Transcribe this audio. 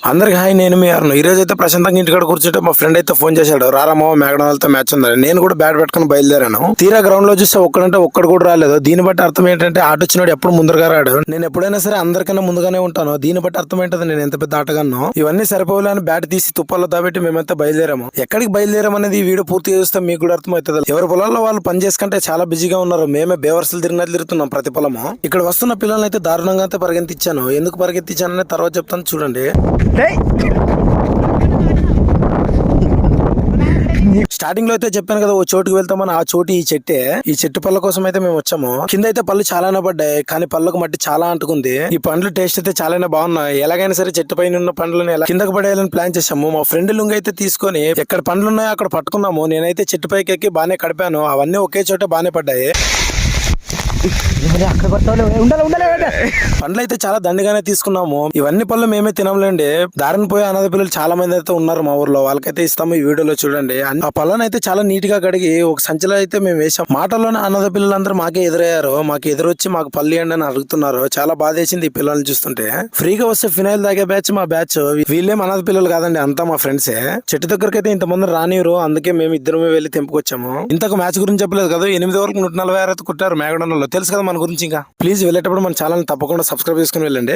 అందరికి హాయ్, నేను మీ అరుణ్. ఈ రోజు అయితే ప్రశాంతంగా ఇంటికాడ కూర్చుంటే మా ఫ్రెండ్ అయితే ఫోన్ చేశాడు, రారామో మ్యాక్డొనాల్డ్ తో మ్యాచ్ ఉందని. నేను కూడా బ్యాట్ పెట్టుకుని బయలుదేరాను. తీరా గ్రౌండ్ లో చూస్తే ఒక్కడంటే ఒక్కడు కూడా రాలేదు. దీన్ని బట్టి అర్థం ఏంటంటే ఆట వచ్చినాడు ఎప్పుడు ముందుగా రాడు. నేను ఎప్పుడైనా సరే అందరికన్నా ముందుగానే ఉంటాను. దీన్ని బట్టి అర్థం ఏంటది నేను ఎంత పెద్ద ఆటగానో. ఇవన్నీ సరిపోవాలని బ్యాట్ తీసి తుప్పల్లో దాబెట్టి మేమైతే బయలుదేరాము. ఎక్కడికి బయలుదేరాం అనేది ఈ వీడియో పూర్తిగా చూస్తే మీకు కూడా అర్థం అవుతుంది. ఎవరి పొలాల్లో వాళ్ళు పని చేసుకుంటే చాలా బిజీగా ఉన్నారు. మేమే బేవర్సలు తిరుగుతున్నాం ప్రతి పొలము. ఇక్కడ వస్తున్న పిల్లల్ని అయితే దారుణంగా అయితే పరిగెత్తించాను. ఎందుకు పరిగెత్తించానని తర్వాత చెప్తాను చూడండి. స్టార్టింగ్ లో అయితే చెప్పాను కదా, ఓ చోటుకి వెళ్తామని. ఆ చోటు ఈ చెట్టే. ఈ చెట్టు పళ్ళ కోసం అయితే మేము వచ్చాము. కింద అయితే పళ్ళు చాలానే పడ్డాయి, కానీ పళ్ళకు మట్టి చాలా అంటుకుంది. ఈ పండ్లు టేస్ట్ అయితే చాలానే బాగున్నాయి. ఎలాగైనా సరే చెట్టు పైన ఉన్న పండ్లను ఎలా కిందకు పడేయాలని ప్లాన్ చేసాము. మా ఫ్రెండ్ లుంగి అయితే తీసుకొని ఎక్కడ పండ్లు ఉన్నాయో అక్కడ పట్టుకున్నాము. నేనైతే చెట్టు పైకి ఎక్కి బానే కడిపాను. అవన్నీ ఒకే చోట బానే పడ్డాయి. పండ్లు అయితే చాలా దండిగానే తీసుకున్నాము. ఇవన్నీ పళ్ళు మేమే తినలేండి. దారిని పోయే అనాథ పిల్లలు చాలా మంది అయితే ఉన్నారు మా ఊర్లో. వాళ్ళకైతే ఇస్తాము. ఈ వీడియోలో చూడండి. ఆ పళ్ళను అయితే చాలా నీట్ గా కడిగి ఒక సంచిలో అయితే మేము వేసాం. మాటల్లోనే అనాథ పిల్లలందరూ మాకే ఎదురయ్యారు. మాకు ఎదురొచ్చి మాకు పళ్ళు ఇవ్వండి అని అడుగుతున్నారు. చాలా బాధేసింది ఈ పిల్లల్ని చూస్తుంటే. ఫ్రీగా వస్తే ఫినాయిల్ తాగే బ్యాచ్ మా బ్యాచ్. వీళ్ళేం అనాథ పిల్లలు కాదండి, అంతా మా ఫ్రెండ్సే. చెట్టు దగ్గరికి అయితే ఇంతమంది రానివ్వరు. అందుకే మేము ఇద్దరమే వెళ్లి తెంపుకొచ్చాము. ఇంతకు మ్యాచ్ గురించి చెప్పలేదు కదా. 8 వరకు 146 అయితే కొట్టారు మ్యాక్డొనాల్డ్ లో. తెలుసు కదా మన గురించి. ఇంకా ప్లీజ్ వెళ్ళేటప్పుడు మన ఛానల్ తప్పకుండా సబ్స్క్రైబ్ చేసుకుని వెళ్ళండి.